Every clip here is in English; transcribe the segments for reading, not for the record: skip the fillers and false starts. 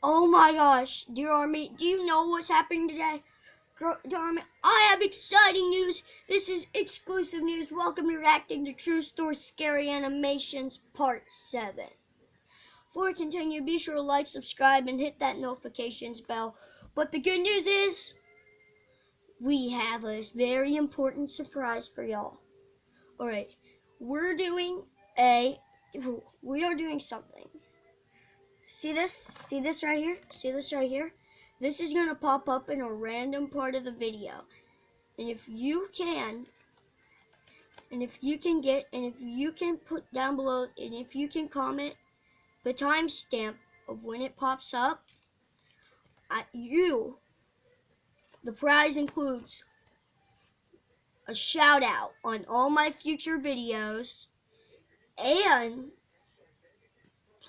Oh my gosh, dear Army, do you know what's happening today? Dear Army, I have exciting news. This is exclusive news. Welcome to Reacting to True Story Scary Animations Part 7. Before we continue, be sure to like, subscribe, and hit that notifications bell. But the good news is, we have a very important surprise for y'all. Alright, we are doing something. See this? See this right here? See this right here? This is going to pop up in a random part of the video. And if you can put down below, and if you can comment the timestamp of when it pops up, the prize includes a shout out on all my future videos, and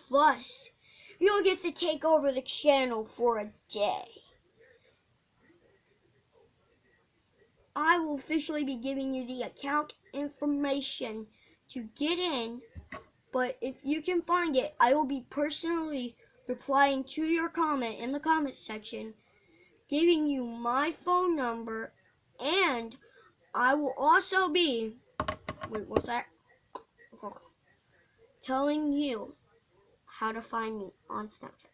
plus you'll get to take over the channel for a day. I will officially be giving you the account information to get in, but if you can find it, I will be personally replying to your comment in the comment section, giving you my phone number, and I will also be, telling you how to find me on Snapchat.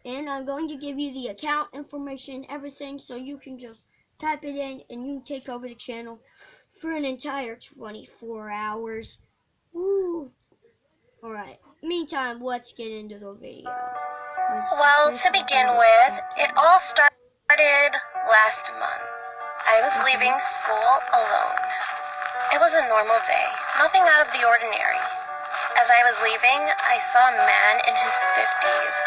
And I'm going to give you the account information, everything, so you can just type it in and you can take over the channel for an entire 24 hours. Woo! Alright, meantime, let's get into the video. Well, to begin with, it all started last month. I was leaving school alone. It was a normal day, nothing out of the ordinary. As I was leaving, I saw a man in his 50s.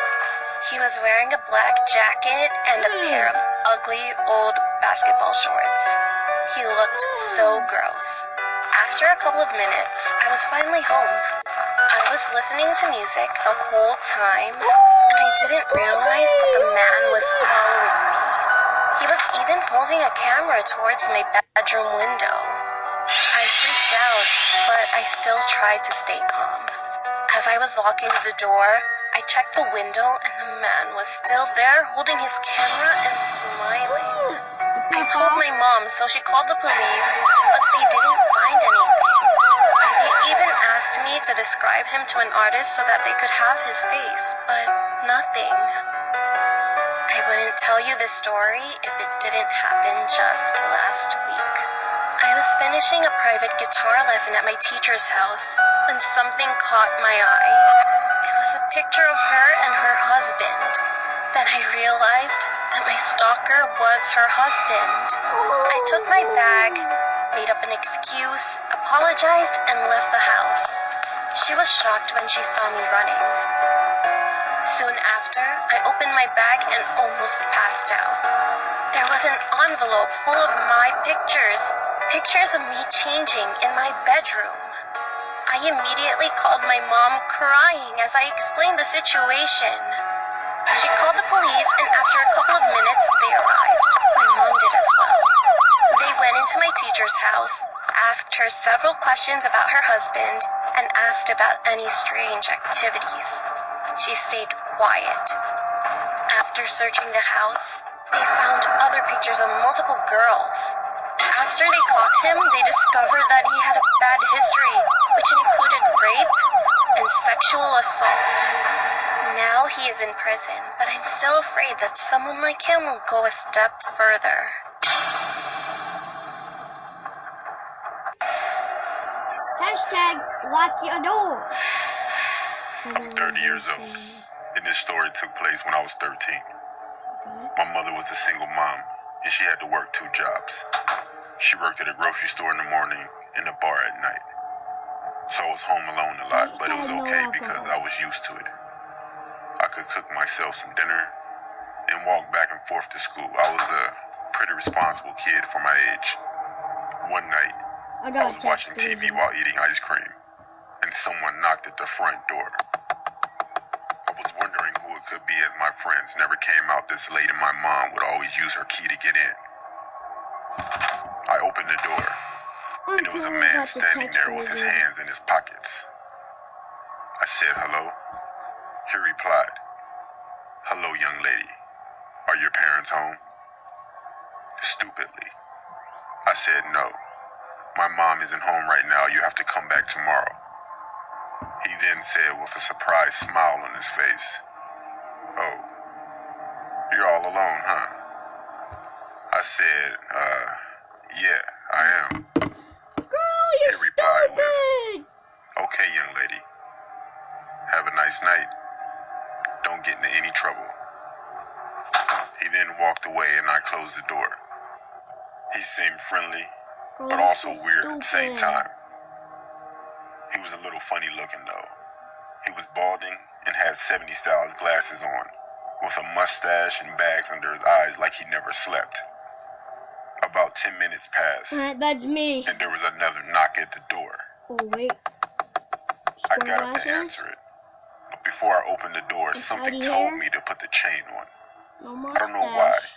He was wearing a black jacket and a pair of ugly old basketball shorts. He looked so gross. After a couple of minutes, I was finally home. I was listening to music the whole time, and I didn't realize that the man was following me. He was even holding a camera towards my bedroom window. I freaked out, but I still tried to stay calm. As I was locking the door, I checked the window, and the man was still there holding his camera and smiling. I told my mom, so she called the police, but they didn't find anything. They even asked me to describe him to an artist so that they could have his face, but nothing. I wouldn't tell you this story if it didn't happen just last week. I was finishing a private guitar lesson at my teacher's house when something caught my eye. It was a picture of her and her husband. Then I realized that my stalker was her husband. I took my bag, made up an excuse, apologized, and left the house. She was shocked when she saw me running. Soon after, I opened my bag and almost passed out. There was an envelope full of my pictures of me changing in my bedroom. I immediately called my mom, crying as I explained the situation. She called the police, and after a couple of minutes, they arrived. My mom did as well. They went into my teacher's house, asked her several questions about her husband, and asked about any strange activities. She stayed quiet. After searching the house, they found other pictures of multiple girls. After they caught him, they discovered that he had a bad history, which included rape and sexual assault. Now he is in prison, but I'm still afraid that someone like him will go a step further. Hashtag lock your doors. I'm 30 years old, and this story took place when I was 13. My mother was a single mom, and she had to work 2 jobs. She worked at a grocery store in the morning and a bar at night. So I was home alone a lot, but it was okay because I was used to it. I could cook myself some dinner and walk back and forth to school. I was a pretty responsible kid for my age. One night, I was watching TV while eating ice cream, and someone knocked at the front door. I was wondering who it could be, as my friends never came out this late and my mom would always use her key to get in. I opened the door, and there was a man standing there with his hands in his pockets. I said, "Hello?" He replied, "Hello, young lady. Are your parents home?" Stupidly, I said, "No. My mom isn't home right now. You have to come back tomorrow." He then said with a surprised smile on his face, "Oh, you're all alone, huh?" I said, yeah, I am." Girl, you're He replied with, stupid! "Okay, young lady. Have a nice night. Don't get into any trouble." He then walked away and I closed the door. He seemed friendly, Girl, but you're also so weird at the same stupid. time. He was a little funny looking though. He was balding and had 70 styles glasses on, with a mustache and bags under his eyes like he never slept. About 10 minutes passed, That's me. and there was another knock at the door. Oh, wait. I Square got up to glasses? answer it, but before I opened the door, And something tidy told hair? me to put the chain on. No I don't know why, mustache.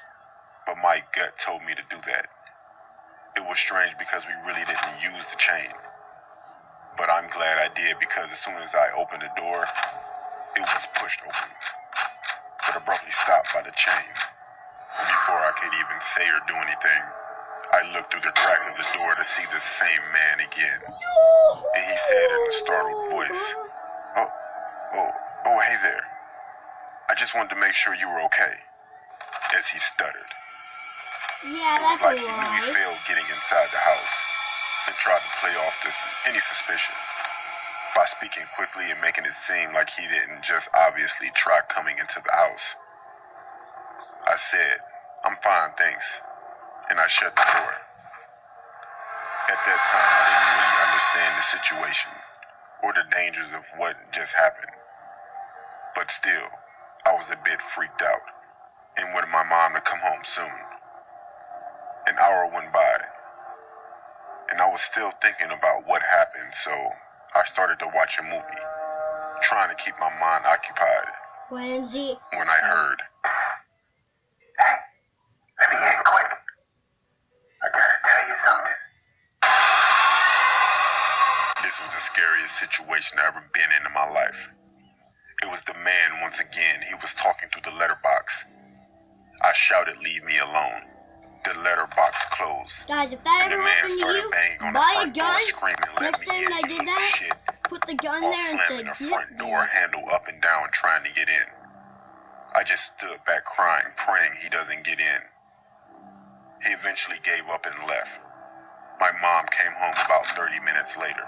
but my gut told me to do that. It was strange because we really didn't use the chain. But I'm glad I did because as soon as I opened the door, it was pushed open, but abruptly stopped by the chain. Before I could even say or do anything, I looked through the crack of the door to see the same man again. No! And he said in a startled voice, Oh, hey there. I just wanted to make sure you were okay," as he stuttered. Yeah, It was that's like a he knew he lie. failed getting inside the house and tried to play off any suspicion by speaking quickly and making it seem like he didn't just obviously try coming into the house. I said, "I'm fine, thanks," and I shut the door. At that time, I didn't really understand the situation or the dangers of what just happened. But still, I was a bit freaked out and wanted my mom to come home soon. An hour went by, and I was still thinking about what happened, so I started to watch a movie, trying to keep my mind occupied, Lindsay. when I heard, "Hey, let me in quick. I gotta tell you something." this was the scariest situation I've ever been in my life. It was the man once again. He was talking through the letterbox. I shouted, "Leave me alone." The letterbox closed, Guys, if that and the ever man happened to started you, banging on the buy a front door, gun. screaming, "Let Next me time in, I you did little that, shit," put the gun while there and slamming said, the "Get front door me." handle up and down trying to get in. I just stood back crying, praying he doesn't get in. He eventually gave up and left. My mom came home about 30 minutes later,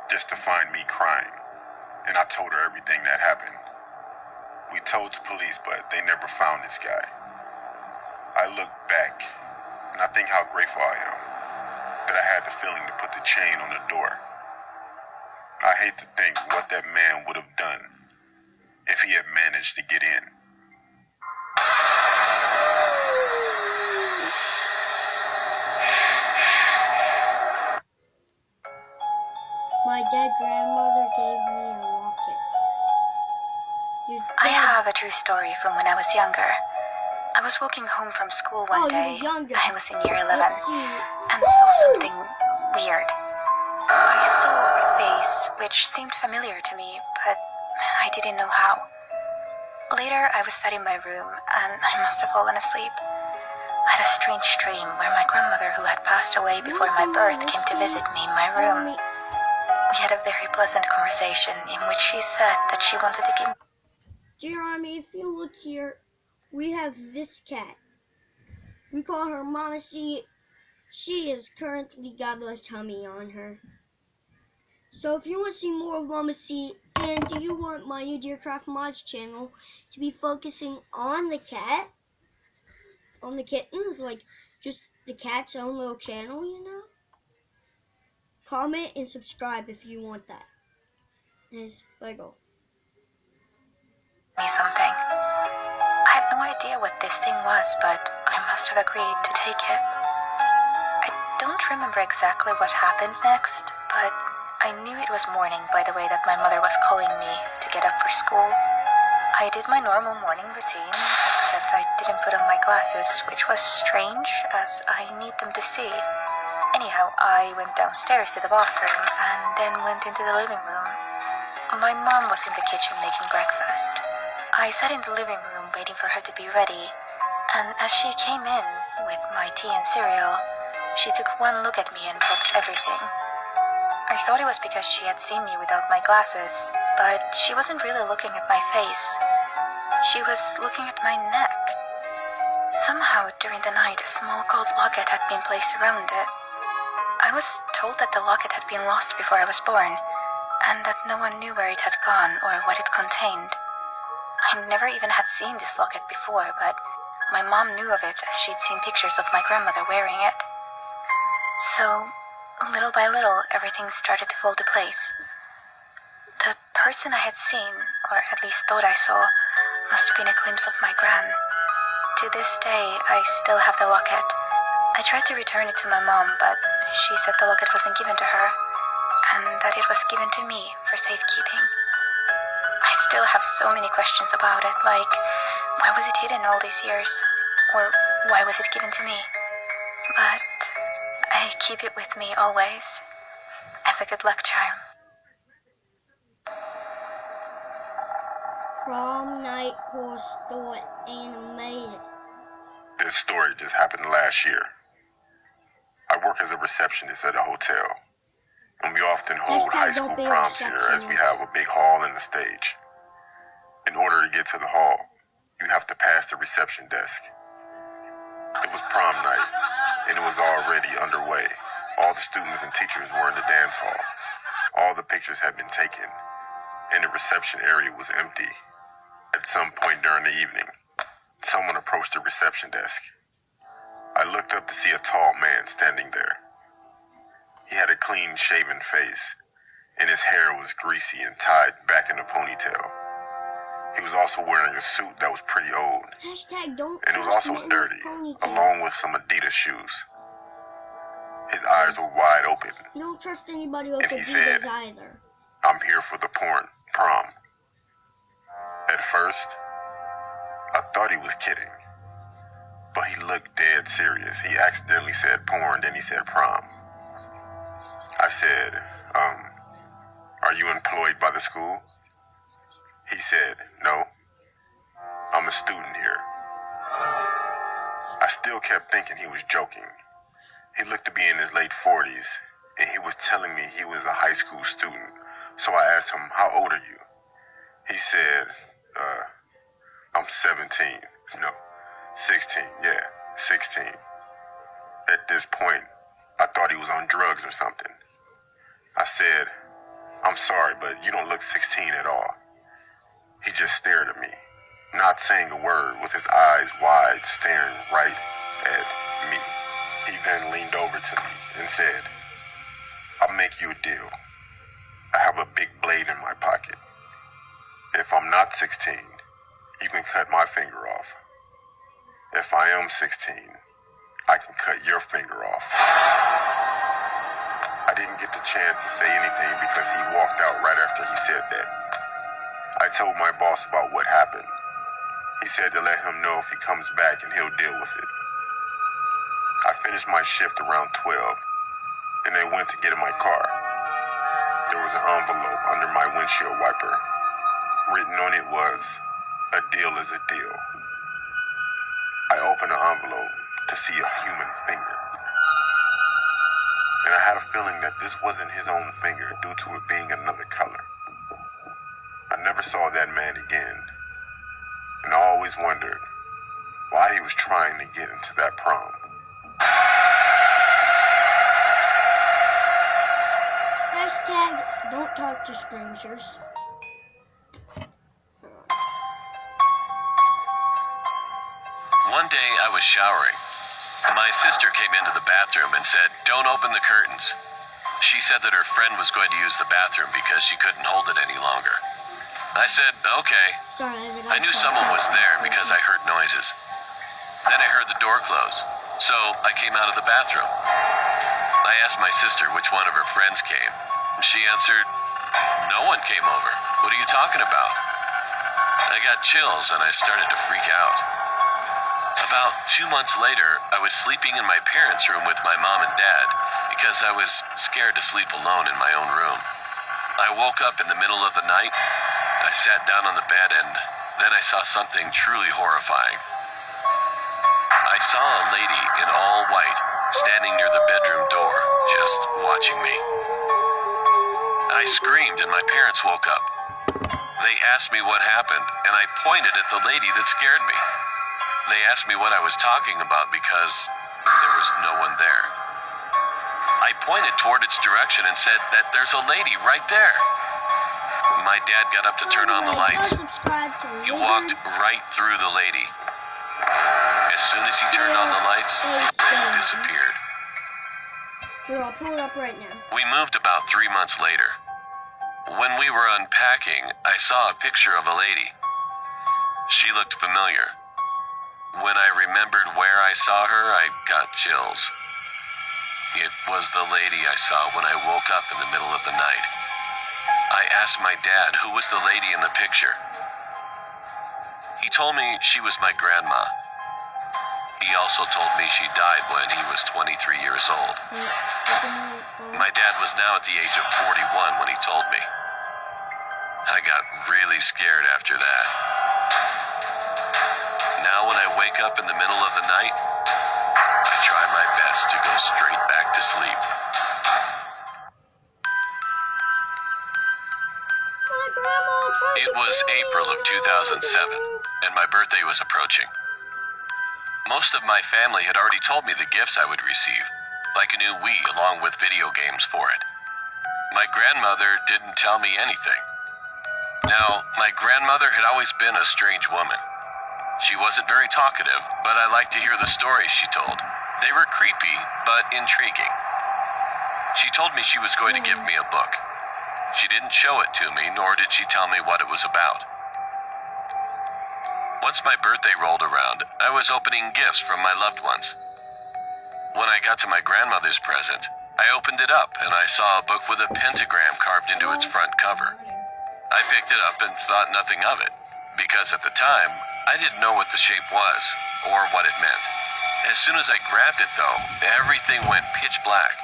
just to find me crying, and I told her everything that happened. We told the police, but they never found this guy. I look back, and I think how grateful I am that I had the feeling to put the chain on the door. I hate to think what that man would have done if he had managed to get in. My dead grandmother gave me a locket. You're I dead. have a true story from when I was younger. I was walking home from school one Oh, you day. were younger. I was in year 11 Let's see. and saw something weird. I saw a face which seemed familiar to me, but I didn't know how. Later, I was sat in my room and I must have fallen asleep. I had a strange dream where my grandmother, who had passed away before my birth, came to visit me in my room. Mommy. We had a very pleasant conversation in which she said that she wanted to give Dear Army, if you look here, we have this cat. We call her Mama C. She has currently got a tummy on her. So if you want to see more of Mama C, and do you want my new Dear Craft Mods channel to be focusing on the cat, on the kittens, like just the cat's own little channel, you know? Comment and subscribe if you want that. Yes, Lego. me something. I had no idea what this thing was, but I must have agreed to take it. I don't remember exactly what happened next, but I knew it was morning by the way that my mother was calling me to get up for school. I did my normal morning routine, except I didn't put on my glasses, which was strange, as I need them to see. Anyhow, I went downstairs to the bathroom and then went into the living room. My mom was in the kitchen making breakfast. I sat in the living room waiting for her to be ready, and as she came in with my tea and cereal, she took one look at me and felt everything. I thought it was because she had seen me without my glasses, but she wasn't really looking at my face. She was looking at my neck. Somehow, during the night, a small gold locket had been placed around it. I was told that the locket had been lost before I was born, and that no one knew where it had gone or what it contained. I never even had seen this locket before, but my mom knew of it as she'd seen pictures of my grandmother wearing it. So, little by little, everything started to fall to place. The person I had seen, or at least thought I saw, must have been a glimpse of my gran. To this day, I still have the locket. I tried to return it to my mom, but she said the locket wasn't given to her, and that it was given to me for safekeeping. I still have so many questions about it, like, why was it hidden all these years? Or why was it given to me? But I keep it with me always, as a good luck charm. Prom Night Horror Story Animated. This story just happened last year. I work as a receptionist at a hotel, and we often hold high school proms here as we have a big hall and a stage. In order to get to the hall, you have to pass the reception desk. It was prom night, and it was already underway. All the students and teachers were in the dance hall. All the pictures had been taken, and the reception area was empty. At some point during the evening, someone approached the reception desk. I looked up to see a tall man standing there. He had a clean-shaven face, and his hair was greasy and tied back in a ponytail. He was also wearing a suit that was pretty old, Hashtag don't and it was trust also men with dirty, ponytails. along with some Adidas shoes. His eyes were wide open. You don't trust anybody with And he Adidas said, either. "I'm here for the prom." At first, I thought he was kidding, but he looked dead serious. He accidentally said porn, then he said prom. I said, are you employed by the school? He said, no, I'm a student here. I still kept thinking he was joking. He looked to be in his late 40s, and he was telling me he was a high school student. So I asked him, how old are you? He said, I'm 17. No, 16. Yeah, 16. At this point, I thought he was on drugs or something. I said, I'm sorry, but you don't look 16 at all. He just stared at me, not saying a word, with his eyes wide, staring right at me. He then leaned over to me and said, I'll make you a deal. I have a big blade in my pocket. If I'm not 16, you can cut my finger off. If I am 16, I can cut your finger off. I didn't get the chance to say anything because he walked out right after he said that. I told my boss about what happened. He said to let him know if he comes back and he'll deal with it. I finished my shift around 12, and I went to get in my car. There was an envelope under my windshield wiper. Written on it was, a deal is a deal. I opened the envelope to see a human finger. And I had a feeling that this wasn't his own finger due to it being another color. I never saw that man again, and I always wondered why he was trying to get into that prom. Hashtag don't talk to strangers. One day I was showering. My sister came into the bathroom and said, "Don't open the curtains." She said that her friend was going to use the bathroom because she couldn't hold it any longer. I said, "Okay." Sorry, Isaac, I knew someone was there because I heard noises. Then I heard the door close, so I came out of the bathroom. I asked my sister which one of her friends came. She answered, "No one came over. What are you talking about?" I got chills and I started to freak out. About 2 months later, I was sleeping in my parents' room with my mom and dad because I was scared to sleep alone in my own room. I woke up in the middle of the night. I sat down on the bed and Then I saw something truly horrifying. I saw a lady in all white standing near the bedroom door, just watching me. I screamed and my parents woke up. They asked me what happened, and I pointed at the lady that scared me. They asked me what I was talking about because there was no one there. I pointed toward its direction and said that there's a lady right there. My dad got up to turn on the lights. He walked right through the lady. As soon as he turned on the lights, it disappeared. Here, I'll pull it up right now. We moved about 3 months later. When we were unpacking, I saw a picture of a lady. She looked familiar. When I remembered where I saw her, I got chills. It was the lady I saw when I woke up in the middle of the night. I asked my dad who was the lady in the picture. He told me she was my grandma. He also told me she died when he was 23 years old. My dad was now at the age of 41 when he told me. I got really scared after that. Now when I wake up in the middle of the night, I try my best to go straight back to sleep. It was April of 2007, and my birthday was approaching. Most of my family had already told me the gifts I would receive, like a new Wii along with video games for it. My grandmother didn't tell me anything. Now, my grandmother had always been a strange woman. She wasn't very talkative, but I liked to hear the stories she told. They were creepy, but intriguing. She told me she was going to give me a book. She didn't show it to me, nor did she tell me what it was about. Once my birthday rolled around, I was opening gifts from my loved ones. When I got to my grandmother's present, I opened it up and I saw a book with a pentagram carved into its front cover. I picked it up and thought nothing of it, because at the time, I didn't know what the shape was or what it meant. As soon as I grabbed it, though, everything went pitch black.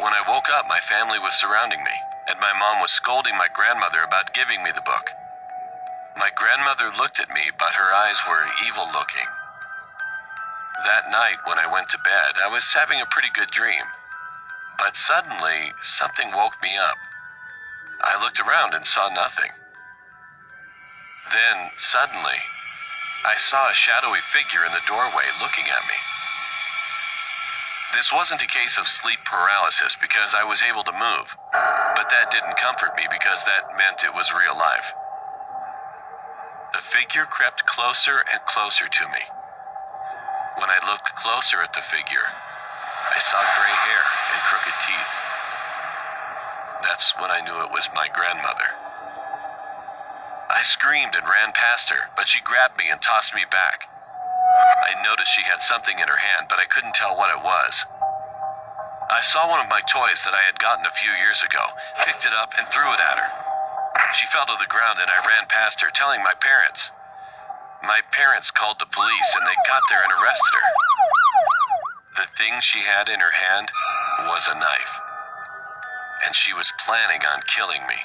When I woke up, my family was surrounding me, and my mom was scolding my grandmother about giving me the book. My grandmother looked at me, but her eyes were evil-looking. That night, when I went to bed, I was having a pretty good dream. But suddenly, something woke me up. I looked around and saw nothing. Then, suddenly, I saw a shadowy figure in the doorway looking at me. This wasn't a case of sleep paralysis because I was able to move, but that didn't comfort me because that meant it was real life. The figure crept closer and closer to me. When I looked closer at the figure, I saw gray hair and crooked teeth. That's when I knew it was my grandmother. I screamed and ran past her, but she grabbed me and tossed me back. I noticed she had something in her hand, but I couldn't tell what it was. I saw one of my toys that I had gotten a few years ago, picked it up and threw it at her. She fell to the ground and I ran past her, telling my parents. My parents called the police and they got there and arrested her. The thing she had in her hand was a knife, and she was planning on killing me.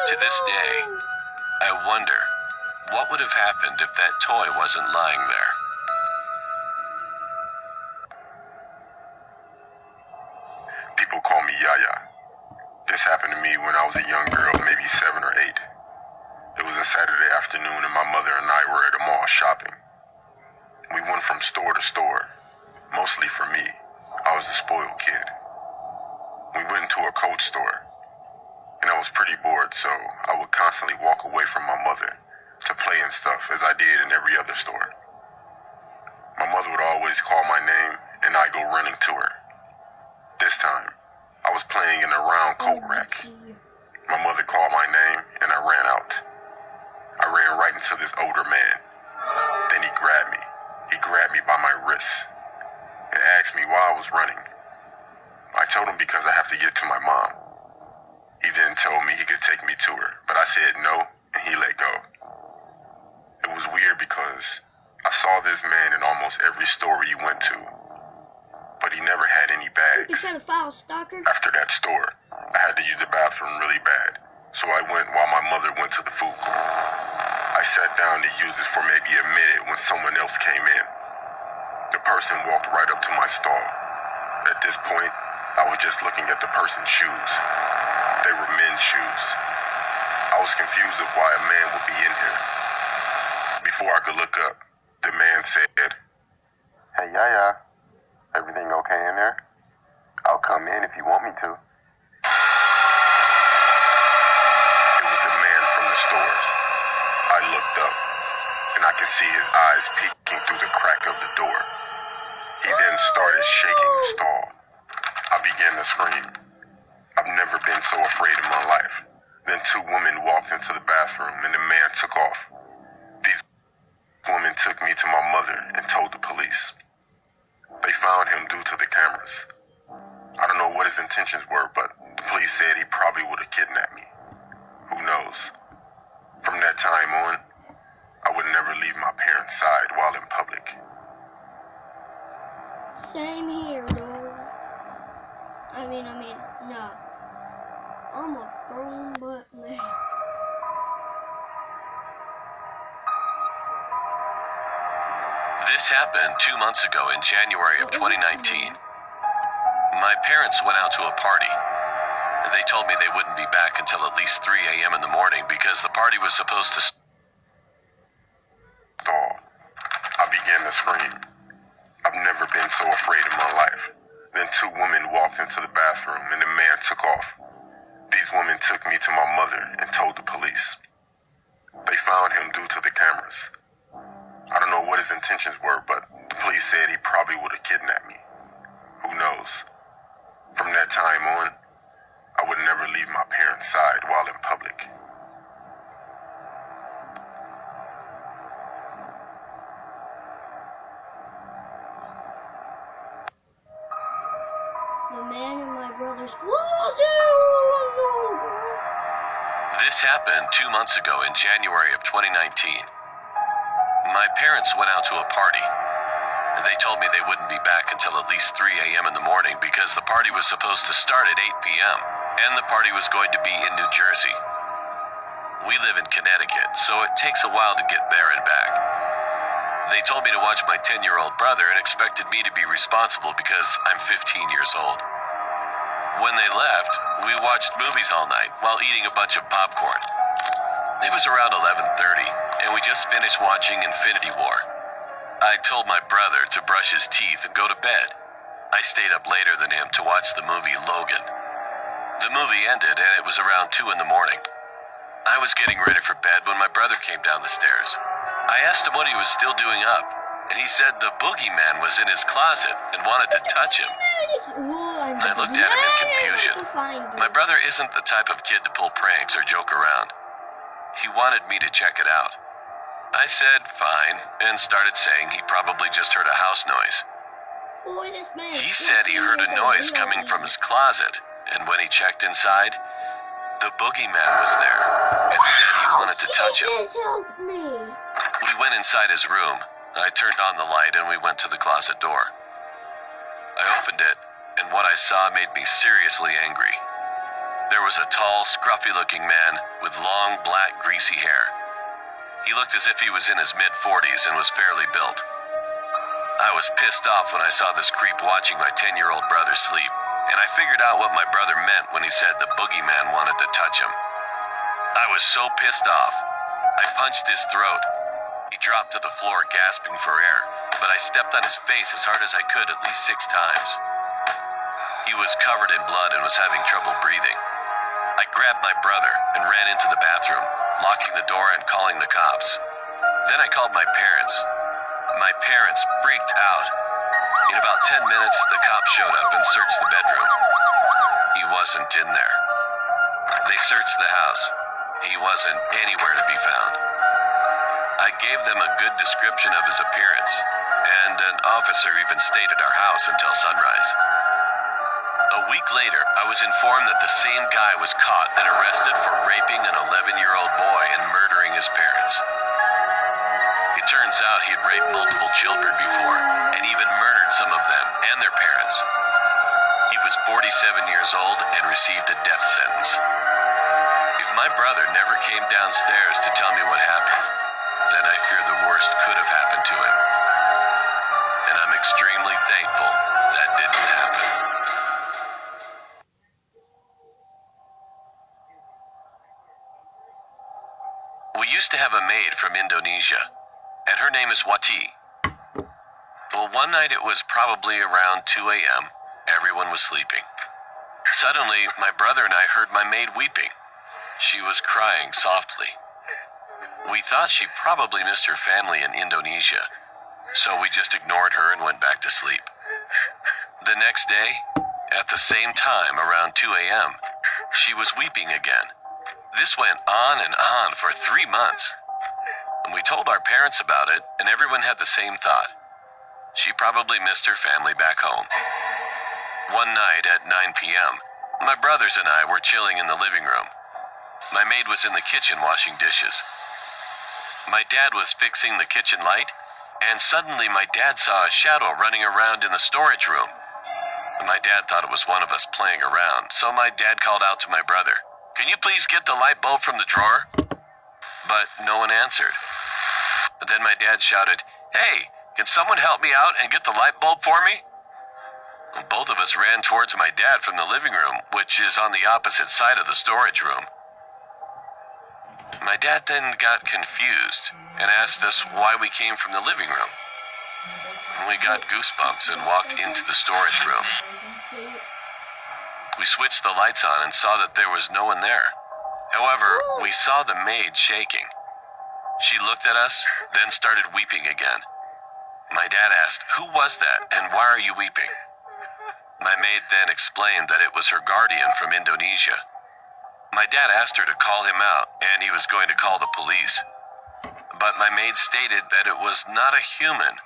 To this day, I wonder what would have happened if that toy wasn't lying there. People call me Yaya. This happened to me when I was a young girl, maybe 7 or 8. It was a Saturday afternoon and my mother and I were at a mall shopping. We went from store to store, mostly for me. I was a spoiled kid. We went into a coat store, and I was pretty bored, so I would constantly walk away from my mother to play and stuff as I did in every other store. My mother would always call my name, and I'd go running to her. This time, I was playing in a round coat rack. My mother called my name, and I ran out. I ran right into this older man. Then he grabbed me. He grabbed me by my wrists and asked me why I was running. I told him because I have to get to my mom. He then told me he could take me to her, but I said no, and he let go. It was weird because I saw this man in almost every store he went to, but he never had any bags. After that store, I had to use the bathroom really bad, so I went while my mother went to the food court. sat down to use it for maybe a minute when someone else came in. The person walked right up to my stall. At this point, I was just looking at the person's shoes. They were men's shoes. I was confused of why a man would be in here. Before I could look up, the man said, "Hey, Yaya, everything okay in there? I'll come in if you want me to." It was the man from the stores. I looked up, and I could see his eyes peeking through the crack of the door. He then started shaking the stall. I began to scream. I've never been so afraid in my life. Then two women walked into the bathroom, and the man took off. These women took me to my mother and told the police. They found him due to the cameras. I don't know what his intentions were, but the police said he probably would have kidnapped me. Who knows? From that time on, I would never leave my parents' side while in public. Same here, dog. I mean, no. I'm a grown butt man. This happened 2 months ago in January of 2019. My parents went out to a party. They told me they wouldn't be back until at least 3 a.m. in the morning because the party was supposed to stall. I began to scream. I've never been so afraid in my life. Then two women walked into the bathroom and the man took off. These women took me to my mother and told the police. They found him due to the cameras. I don't know what his intentions were, but the police said he probably would have kidnapped me. Who knows? From that time on, I would never leave my parents' side while in public. The man in my brother's closet. This happened 2 months ago in January of 2019. My parents went out to a party. They told me they wouldn't be back until at least 3 a.m. in the morning because the party was supposed to start at 8 p.m. and the party was going to be in New Jersey. We live in Connecticut, so it takes a while to get there and back. They told me to watch my 10-year-old brother and expected me to be responsible because I'm 15 years old. When they left, we watched movies all night while eating a bunch of popcorn. It was around 11:30, and we just finished watching Infinity War. I told my brother to brush his teeth and go to bed. I stayed up later than him to watch the movie Logan. The movie ended, and it was around 2 in the morning. I was getting ready for bed when my brother came down the stairs. I asked him what he was still doing up, and he said the boogeyman was in his closet and wanted to touch him. I looked at him in confusion. My brother isn't the type of kid to pull pranks or joke around. He wanted me to check it out. I said fine and started saying he probably just heard a house noise. Boy, this man He said he heard a noise coming from his closet, and when he checked inside, the boogeyman was there and said he wanted to touch him. Jesus, help me. We went inside his room. I turned on the light and we went to the closet door. I opened it, and what I saw made me seriously angry. There was a tall, scruffy-looking man with long, black, greasy hair. He looked as if he was in his mid-40s and was fairly built. I was pissed off when I saw this creep watching my 10-year-old brother sleep, and I figured out what my brother meant when he said the boogeyman wanted to touch him. I was so pissed off. I punched his throat. He dropped to the floor gasping for air, but I stepped on his face as hard as I could at least 6 times. He was covered in blood and was having trouble breathing. I grabbed my brother and ran into the bathroom, locking the door and calling the cops. Then I called my parents. My parents freaked out. In about 10 minutes, the cops showed up and searched the bedroom. He wasn't in there. They searched the house. He wasn't anywhere to be found. I gave them a good description of his appearance, and an officer even stayed at our house until sunrise. A week later, I was informed that the same guy was caught and arrested for raping an 11-year-old boy and murdering his parents. It turns out he had raped multiple children before, and even murdered some of them and their parents. He was 47 years old and received a death sentence. If my brother never came downstairs to tell me what happened, We used to have a maid from Indonesia, and her name is Wati. Well, one night it was probably around 2 a.m. Everyone was sleeping. Suddenly, my brother and I heard my maid weeping. She was crying softly. We thought she probably missed her family in Indonesia, so we just ignored her and went back to sleep. The next day, at the same time, around 2 a.m., she was weeping again. This went on and on for 3 months. And we told our parents about it, and everyone had the same thought. She probably missed her family back home. One night at 9 p.m., my brothers and I were chilling in the living room. My maid was in the kitchen washing dishes. My dad was fixing the kitchen light, and suddenly my dad saw a shadow running around in the storage room. My dad thought it was one of us playing around, so my dad called out to my brother, "Can you please get the light bulb from the drawer?" But no one answered. Then my dad shouted, "Hey, can someone help me out and get the light bulb for me?" Both of us ran towards my dad from the living room, which is on the opposite side of the storage room. My dad then got confused and asked us why we came from the living room. We got goosebumps and walked into the storage room. We switched the lights on and saw that there was no one there. However, we saw the maid shaking. She looked at us, then started weeping again. My dad asked, "Who was that, and why are you weeping?" My maid then explained that it was her guardian from Indonesia. My dad asked her to call him out, and he was going to call the police. But my maid stated that it was not a human,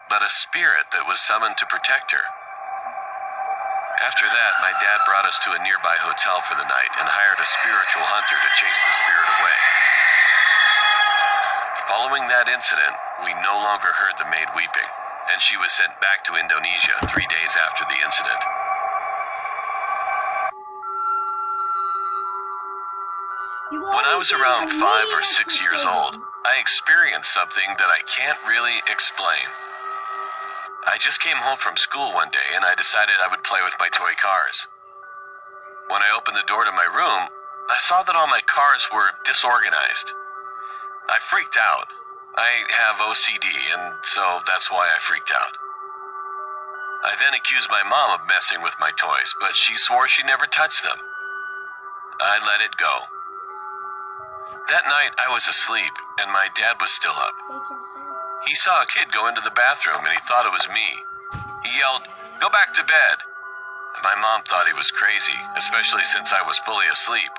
but a spirit that was summoned to protect her. After that, my dad brought us to a nearby hotel for the night and hired a spiritual hunter to chase the spirit away. Following that incident, we no longer heard the maid weeping, and she was sent back to Indonesia 3 days after the incident. When I was around 5 or 6 years old, I experienced something that I can't really explain. I just came home from school one day and I decided I would play with my toy cars. When I opened the door to my room, I saw that all my cars were disorganized. I freaked out. I have OCD, and so that's why I freaked out. I then accused my mom of messing with my toys, but she swore she never touched them. I let it go. That night, I was asleep, and my dad was still up. He saw a kid go into the bathroom, and he thought it was me. He yelled, "Go back to bed." My mom thought he was crazy, especially since I was fully asleep.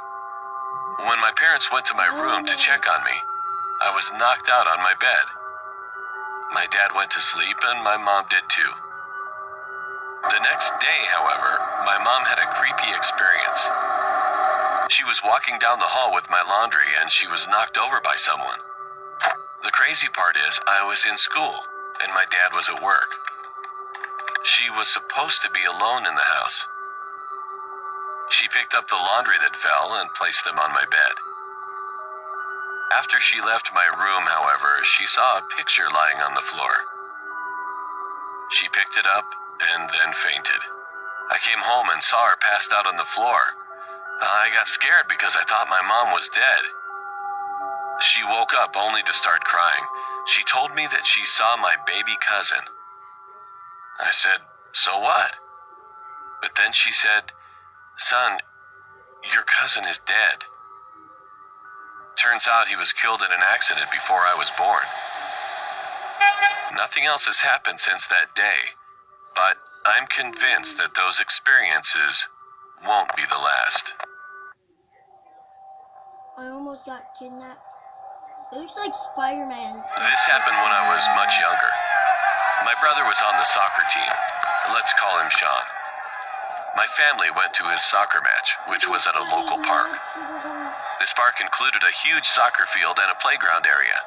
When my parents went to my room to check on me, I was knocked out on my bed. My dad went to sleep, and my mom did too. The next day, however, my mom had a creepy experience. She was walking down the hall with my laundry, and she was knocked over by someone. The crazy part is, I was in school, and my dad was at work. She was supposed to be alone in the house. She picked up the laundry that fell and placed them on my bed. After she left my room, however, she saw a picture lying on the floor. She picked it up and then fainted. I came home and saw her passed out on the floor. I got scared because I thought my mom was dead. She woke up only to start crying. She told me that she saw my baby cousin. I said, "So what?" But then she said, "Son, your cousin is dead." Turns out he was killed in an accident before I was born. Nothing else has happened since that day, but I'm convinced that those experiences won't be the last. I almost got kidnapped. It looks like Spider-Man. This happened when I was much younger. My brother was on the soccer team. Let's call him Sean. My family went to his soccer match, which was at a local park. This park included a huge soccer field and a playground area.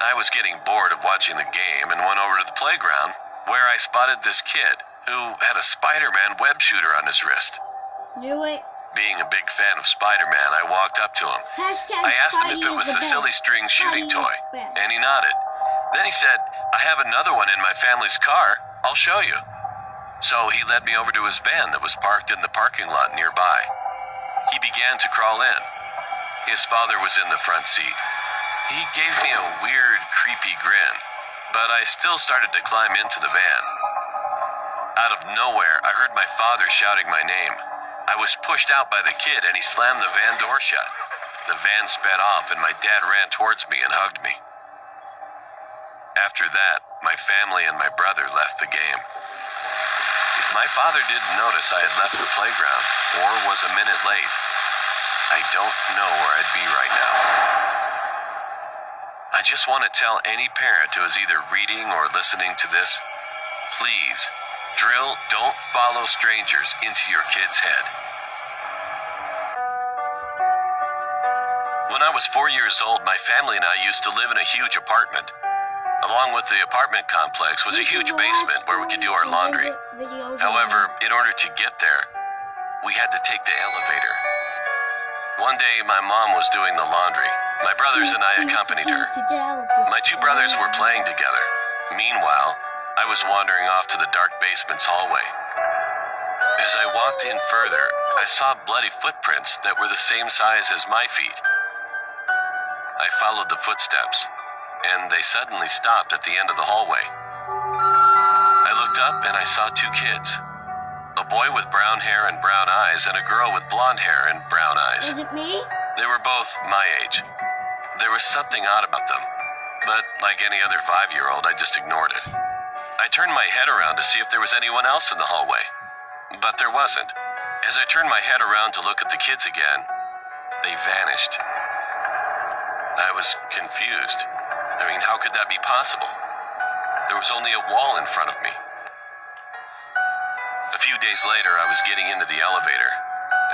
I was getting bored of watching the game and went over to the playground, where I spotted this kid who had a Spider-Man web shooter on his wrist. Knew it. Being a big fan of Spider-Man, I walked up to him. I asked him if it was the silly string shooting toy, and he nodded. Then he said, "I have another one in my family's car. I'll show you." So he led me over to his van that was parked in the parking lot nearby. He began to crawl in. His father was in the front seat. He gave me a weird, creepy grin, but I still started to climb into the van. Out of nowhere, I heard my father shouting my name. I was pushed out by the kid and he slammed the van door shut. The van sped off and my dad ran towards me and hugged me. After that, my family and my brother left the game. If my father didn't notice I had left the playground or was a minute late, I don't know where I'd be right now. I just want to tell any parent who is either reading or listening to this, please, drill don't follow strangers into your kid's head. When I was 4 years old, my family and I used to live in a huge apartment. Along with the apartment complex was a huge basement where we could do our laundry. However, in order to get there, we had to take the elevator. One day, my mom was doing the laundry. My brothers and I accompanied her. My two brothers were playing together. Meanwhile, I was wandering off to the dark basement's hallway. As I walked in further, I saw bloody footprints that were the same size as my feet. I followed the footsteps, and they suddenly stopped at the end of the hallway. I looked up and I saw two kids. A boy with brown hair and brown eyes and a girl with blonde hair and brown eyes. Is it me? They were both my age. There was something odd about them, but like any other 5-year-old, I just ignored it. I turned my head around to see if there was anyone else in the hallway, but there wasn't. As I turned my head around to look at the kids again, they vanished. I was confused. I mean, how could that be possible? There was only a wall in front of me. A few days later, I was getting into the elevator.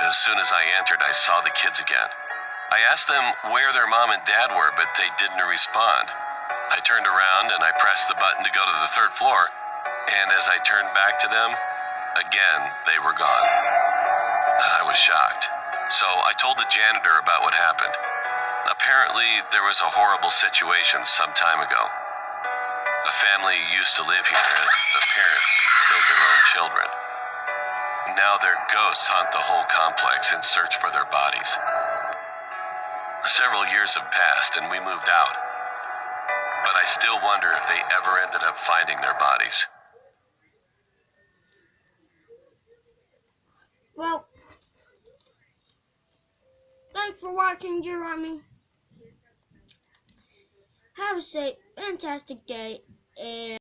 As soon as I entered, I saw the kids again. I asked them where their mom and dad were, but they didn't respond. I turned around and I pressed the button to go to the 3rd floor, and as I turned back to them, again, they were gone. I was shocked, so I told the janitor about what happened. Apparently, there was a horrible situation some time ago. A family used to live here, and the parents killed their own children. Now their ghosts haunt the whole complex in search for their bodies. Several years have passed, and we moved out. But I still wonder if they ever ended up finding their bodies. Well, thanks for watching, Jeremy. Have a safe, fantastic day, and